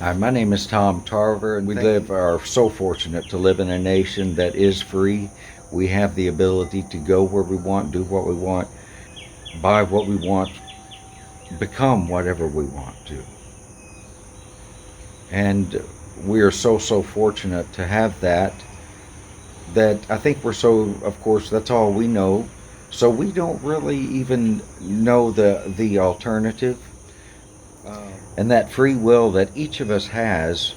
Hi, my name is Tom Tarver, and are so fortunate to live in a nation that is free. We have the ability to go where we want, do what we want, buy what we want, become whatever we want to. And we are so fortunate to have that I think we're so, of course, that's all we know. So we don't really even know the alternative. And that free will that each of us has,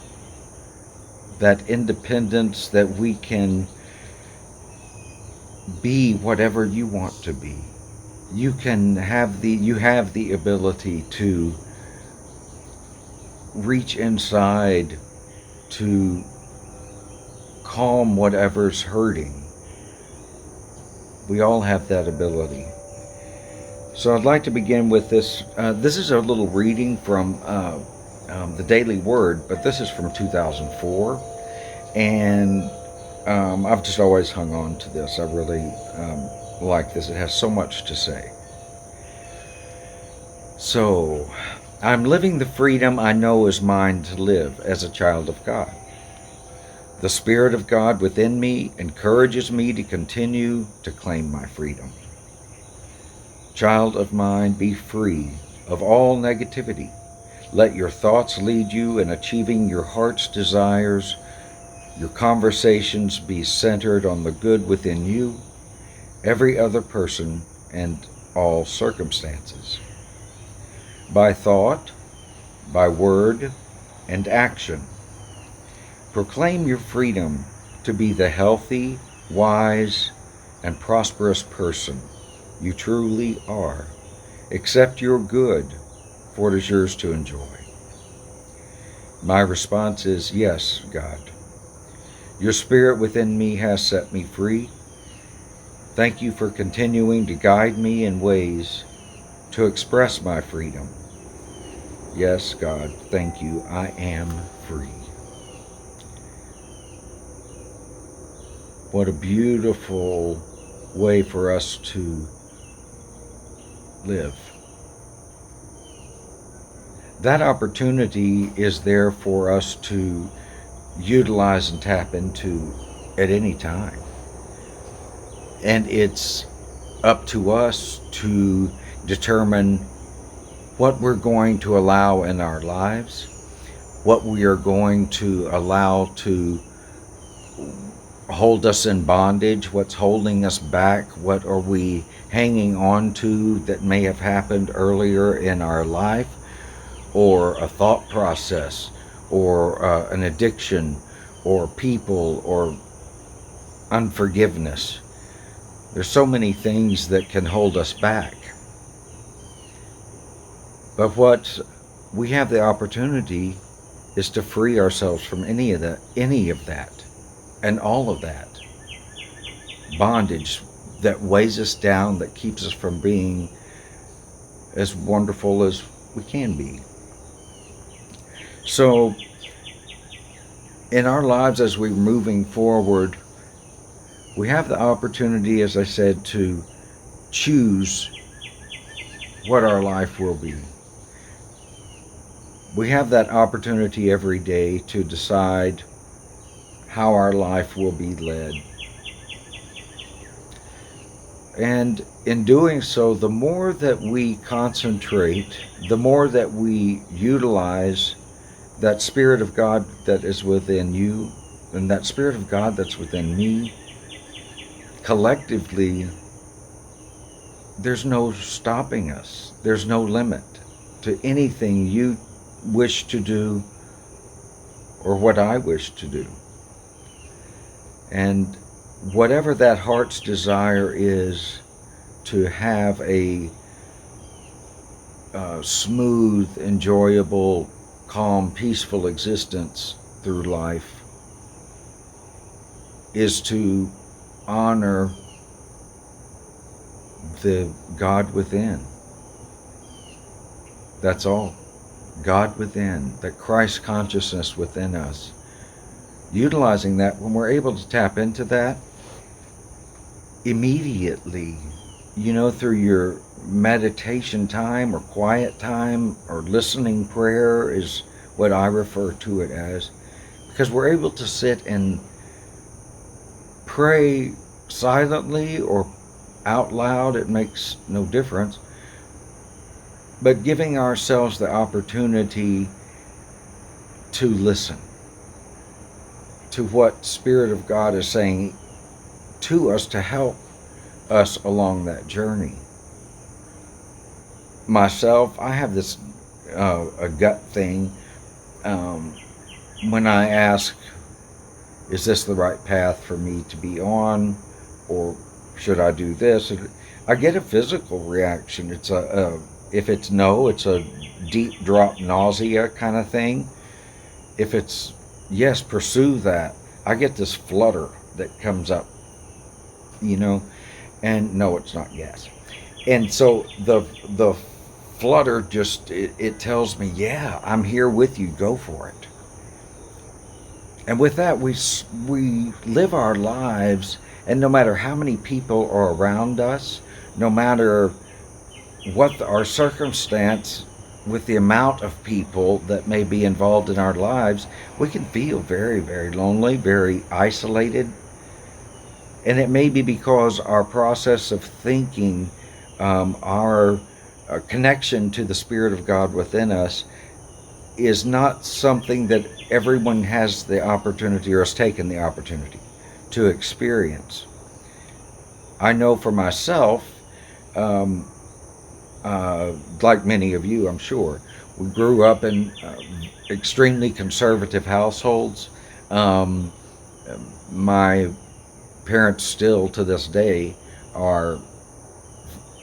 that independence that we can be whatever you want to be. You have the ability to reach inside to calm whatever's hurting. We all have that ability. So I'd like to begin with this. This is a little reading from the Daily Word, but this is from 2004. And I've just always hung on to this. I really like this. It has so much to say. So, I'm living the freedom I know is mine to live as a child of God. The Spirit of God within me encourages me to continue to claim my freedom. Child of mine, be free of all negativity. Let your thoughts lead you in achieving your heart's desires. Your conversations be centered on the good within you, every other person, and all circumstances. By thought, by word, and action, proclaim your freedom to be the healthy, wise, and prosperous person you truly are. Accept your good, for it is yours to enjoy. My response is, yes, God. Your Spirit within me has set me free. Thank you for continuing to guide me in ways to express my freedom. Yes, God, thank you. I am free. What a beautiful way for us to live. That opportunity is there for us to utilize and tap into at any time. And it's up to us to determine what we're going to allow in our lives, what we are going to allow to hold us in bondage, what's holding us back, what are we hanging on to that may have happened earlier in our life, or a thought process, or an addiction, or people, or unforgiveness. There's so many things that can hold us back. But what we have the opportunity is to free ourselves from any of that, and all of that bondage that weighs us down, that keeps us from being as wonderful as we can be. So, in our lives as we're moving forward, we have the opportunity, as I said, to choose what our life will be. We have that opportunity every day to decide how our life will be led. And in doing so, the more that we concentrate, the more that we utilize that Spirit of God that is within you, and that Spirit of God that's within me, collectively, there's no stopping us. There's no limit to anything you wish to do or what I wish to do. And whatever that heart's desire is, to have a smooth, enjoyable, calm, peaceful existence through life, is to honor the God within. That's all. God within, that Christ consciousness within us. Utilizing that, when we're able to tap into that, immediately, through your meditation time or quiet time or listening prayer is what I refer to it as, because we're able to sit and pray silently or out loud. It makes no difference. But giving ourselves the opportunity to listen to what Spirit of God is saying to us to help us along that journey. Myself, I have this a gut thing when I ask, is this the right path for me to be on, or should I do this? I get a physical reaction. It's if it's no, it's a deep drop nausea kind of thing. If it's yes, pursue that, I get this flutter that comes up, and no, it's not yes. And so the flutter just, it tells me, yeah, I'm here with you, go for it. And with that, we live our lives, and no matter how many people are around us, no matter what our circumstance, with the amount of people that may be involved in our lives, we can feel very, very lonely, very isolated. And it may be because our process of thinking, our connection to the Spirit of God within us, is not something that everyone has the opportunity or has taken the opportunity to experience. I know for myself, like many of you, I'm sure, we grew up in extremely conservative households. My parents still to this day are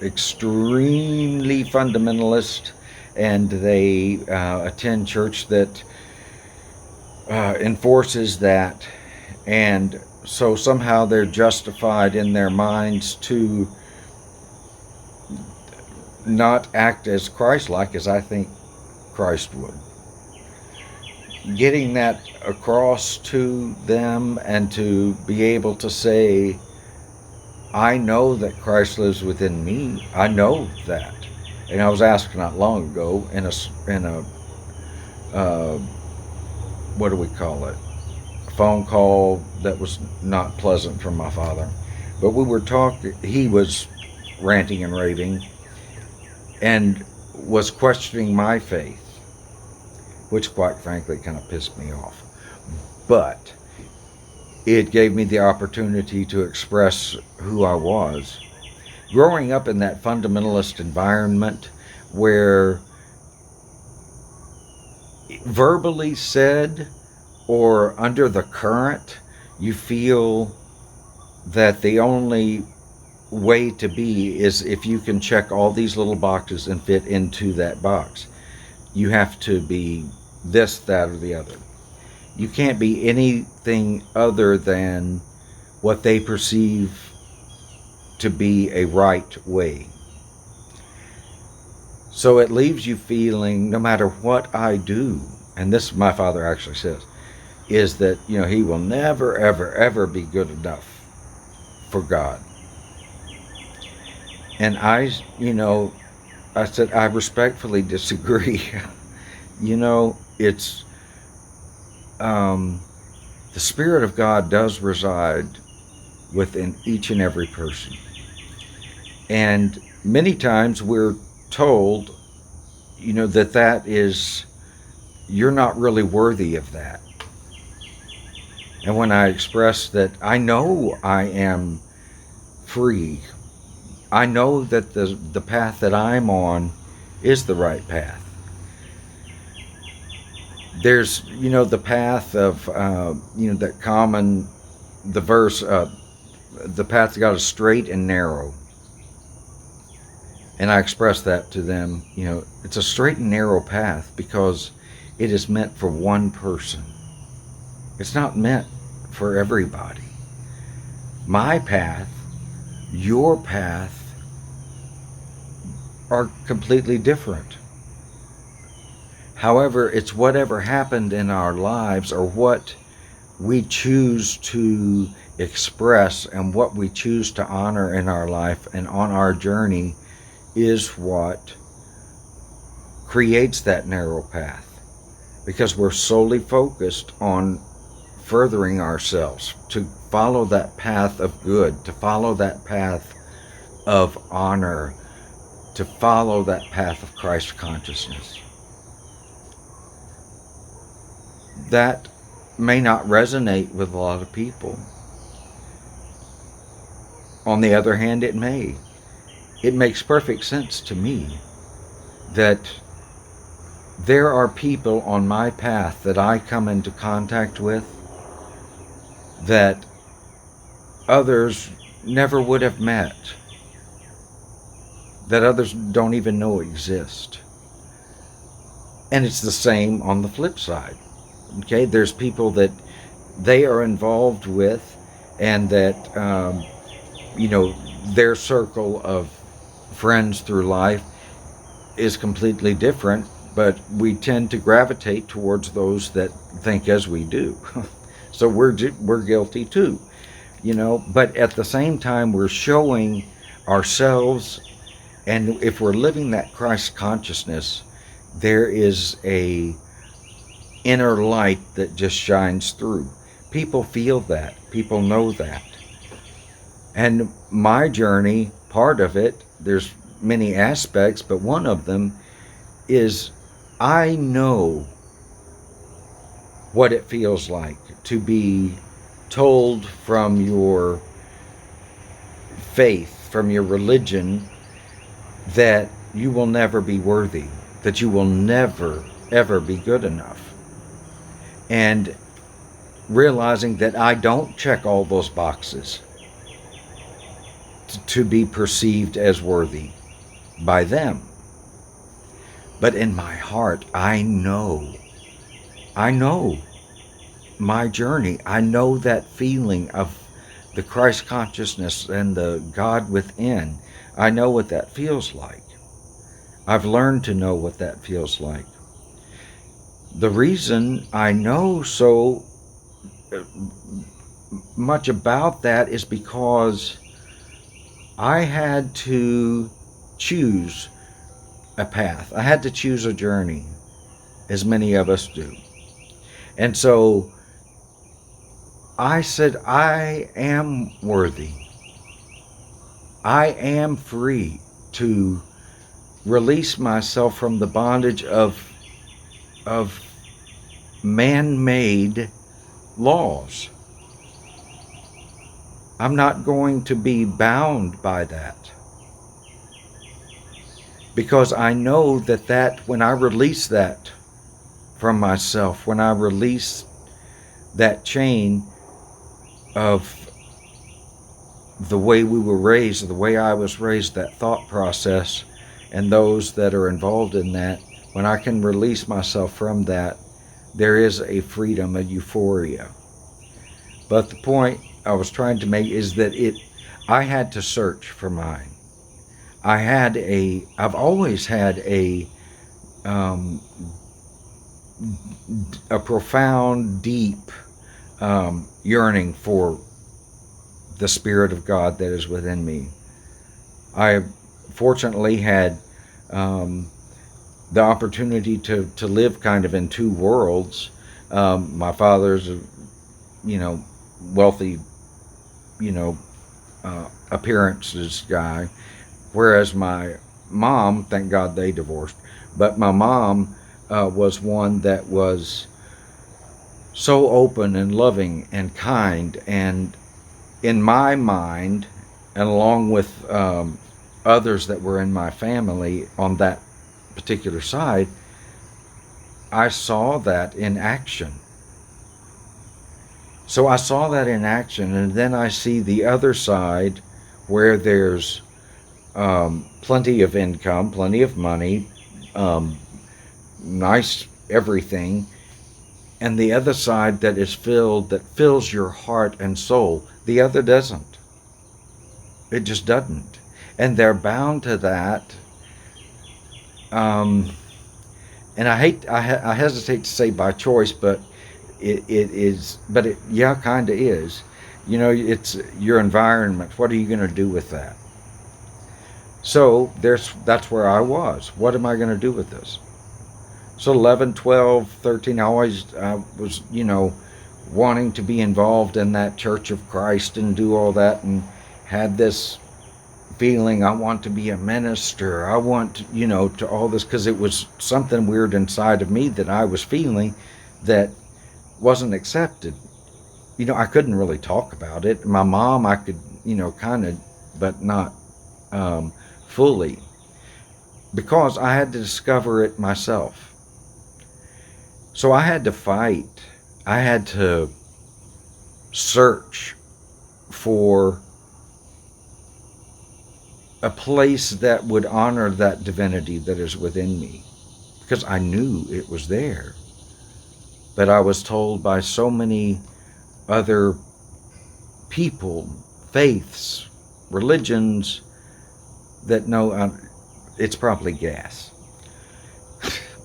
extremely fundamentalist, and they attend church that enforces that, and so somehow they're justified in their minds to not act as Christ-like as I think Christ would. Getting that across to them and to be able to say, I know that Christ lives within me. I know that. And I was asked not long ago in a what do we call it? A phone call that was not pleasant from my father. But we were talking, he was ranting and raving and was questioning my faith, which quite frankly kind of pissed me off. But it gave me the opportunity to express who I was. Growing up in that fundamentalist environment where verbally said or under the current, you feel that the only way to be is if you can check all these little boxes and fit into that box. You have to be this, that, or the other. You can't be anything other than what they perceive to be a right way. So it leaves you feeling, no matter what I do, and this my father actually says, is that, he will never, ever, ever be good enough for God. And I said, I respectfully disagree. It's, the Spirit of God does reside within each and every person. And many times we're told, that is, you're not really worthy of that. And when I express that I know I am free, I know that the path that I'm on is the right path. There's, the path of, that common, the verse, the path to God is straight and narrow. And I express that to them, it's a straight and narrow path because it is meant for one person. It's not meant for everybody. My path, your path, are completely different. However, it's whatever happened in our lives or what we choose to express and what we choose to honor in our life and on our journey is what creates that narrow path. because we're solely focused on furthering ourselves, to follow that path of good, to follow that path of honor, to follow that path of Christ consciousness. That may not resonate with a lot of people. On the other hand, it may. It makes perfect sense to me that there are people on my path that I come into contact with that others never would have met, that others don't even know exist. And it's the same on the flip side. Okay, there's people that they are involved with, and that their circle of friends through life is completely different, but we tend to gravitate towards those that think as we do. So we're guilty too, but at the same time we're showing ourselves, and if we're living that Christ consciousness, there is a inner light that just shines through. People feel that, people know that. And my journey, part of it, there's many aspects, but one of them is I know what it feels like to be told from your faith, from your religion, that you will never be worthy, that you will never, ever be good enough. And realizing that I don't check all those boxes to be perceived as worthy by them. But in my heart, I know my journey. I know that feeling of the Christ consciousness and the God within. I know what that feels like. I've learned to know what that feels like. The reason I know so much about that is because I had to choose a path. I had to choose a journey, as many of us do. And so I said, I am worthy. I am free to release myself from the bondage of man-made laws. I'm not going to be bound by that, because I know that when I release that from myself, when I release that chain of the way we were raised, the way I was raised, that thought process, and those that are involved in that, when I can release myself from that, there is a freedom, a euphoria. But the point I was trying to make is that I had to search for mine. I've always had a profound, deep yearning for the Spirit of God that is within me. I fortunately had the opportunity to live kind of in two worlds. My father's a wealthy appearances guy, whereas my mom, thank God they divorced, but my mom was one that was so open and loving and kind, and in my mind, and along with others that were in my family on that particular side, I saw that in action. So I saw that in action, and then I see the other side where there's plenty of income, plenty of money, nice everything, and the other side that fills your heart and soul. The other doesn't. It just doesn't. And they're bound to that. And I hesitate to say by choice, but it is, but it kind of is. It's your environment. What are you going to do with that? So that's where I was. What am I going to do with this? So 11, 12, 13, I was, wanting to be involved in that Church of Christ and do all that, and had this feeling I want to be a minister. I want, to all this, because it was something weird inside of me that I was feeling that wasn't accepted. I couldn't really talk about it. My mom, I could, kind of, but not fully, because I had to discover it myself. So I had to fight. I had to search for a place that would honor that divinity that is within me, because I knew it was there. But I was told by so many other people, faiths, religions, that no, it's probably gas.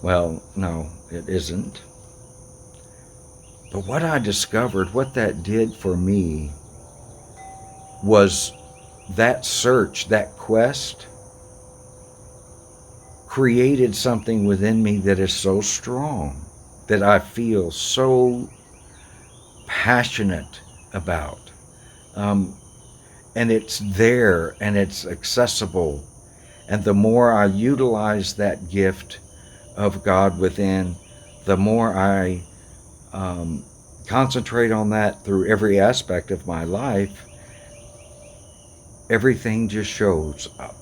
Well, no, it isn't. But what I discovered, what that did for me, was that search, that quest, created something within me that is so strong, that I feel so passionate about. And it's there, and it's accessible. And the more I utilize that gift of God within, the more I concentrate on that through every aspect of my life, everything just shows up.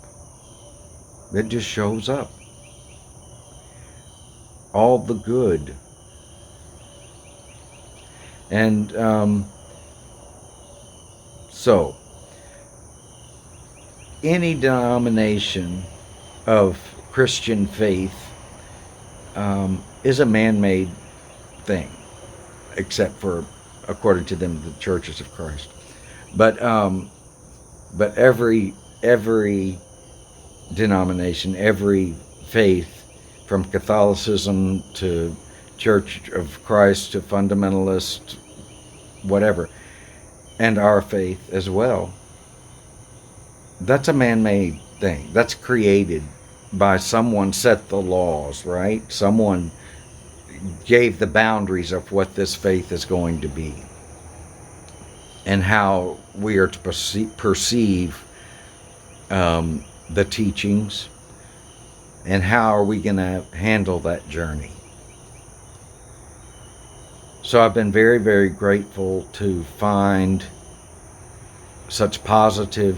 It just shows up. All the good. And so, any denomination of Christian faith is a man-made thing, except for, according to them, the churches of Christ. But every denomination, every faith, from Catholicism to Church of Christ to fundamentalist, whatever, and our faith as well, that's a man-made thing. That's created by someone, set the laws, right? Someone gave the boundaries of what this faith is going to be, and how we are to perceive the teachings, and how are we going to handle that journey. So I've been very, very grateful to find such positive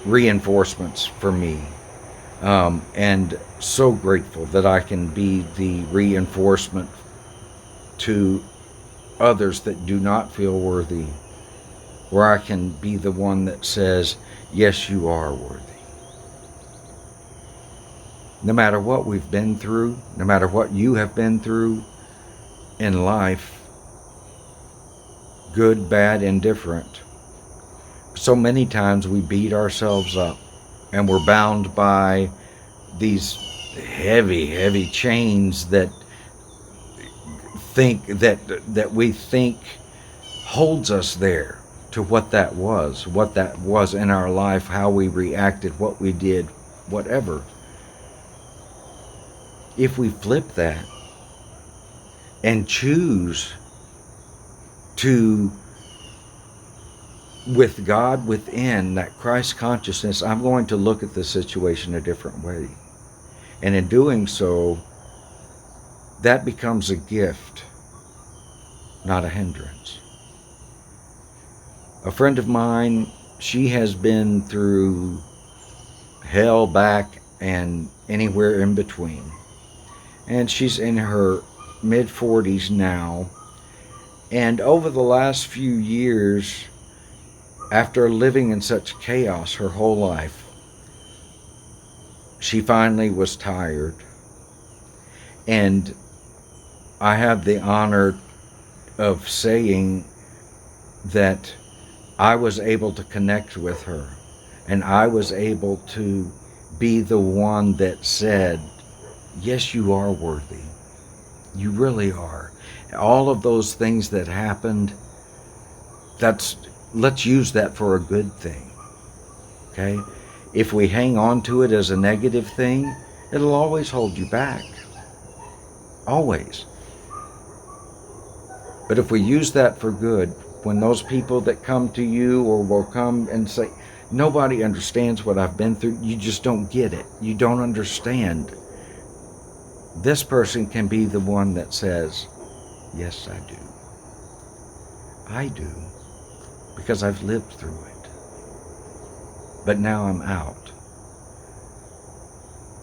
reinforcements for me, and so grateful that I can be the reinforcement to others that do not feel worthy, where I can be the one that says, yes, you are worthy. No matter what we've been through, no matter what you have been through in life, good, bad, indifferent, so many times we beat ourselves up, and we're bound by these heavy, heavy chains that we think holds us there to what that was in our life, how we reacted, what we did, whatever. If we flip that and choose to, with God within, that Christ consciousness, I'm going to look at this situation a different way. And in doing so, that becomes a gift, not a hindrance. A friend of mine, she has been through hell, back, and anywhere in between. And she's in her mid-40s now. And over the last few years, after living in such chaos her whole life, she finally was tired. And I have the honor of saying that I was able to connect with her, and I was able to be the one that said, yes, you are worthy. You really are. All of those things that happened, let's use that for a good thing. Okay? If we hang on to it as a negative thing, it'll always hold you back. always. But if we use that for good, when those people that come to you or will come and say, nobody understands what I've been through, you just don't get it. You don't understand. This person can be the one that says, yes, I do. I do, because I've lived through it. But now I'm out.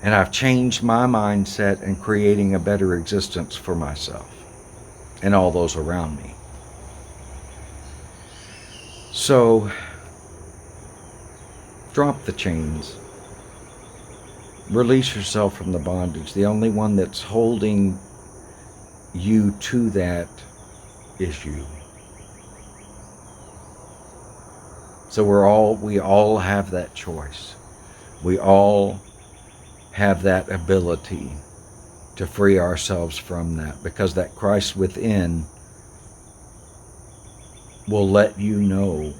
And I've changed my mindset in creating a better existence for myself and all those around me. So, drop the chains. Release yourself from the bondage. The only one that's holding you to that is you. So we all have that choice. We all have that ability to free ourselves from that, because that Christ within will let you know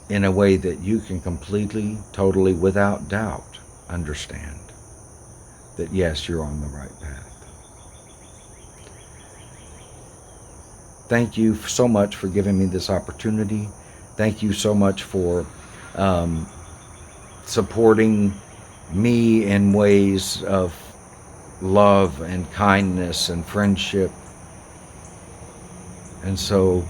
in a way that you can completely, totally, without doubt, understand that yes, you're on the right path. Thank you so much for giving me this opportunity. Thank you so much for supporting me in ways of love and kindness and friendship. And so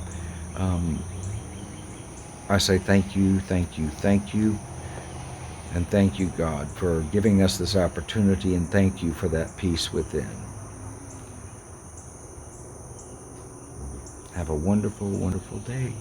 I say thank you, thank you, thank you. And thank you, God, for giving us this opportunity, and thank you for that peace within. Have a wonderful, wonderful day.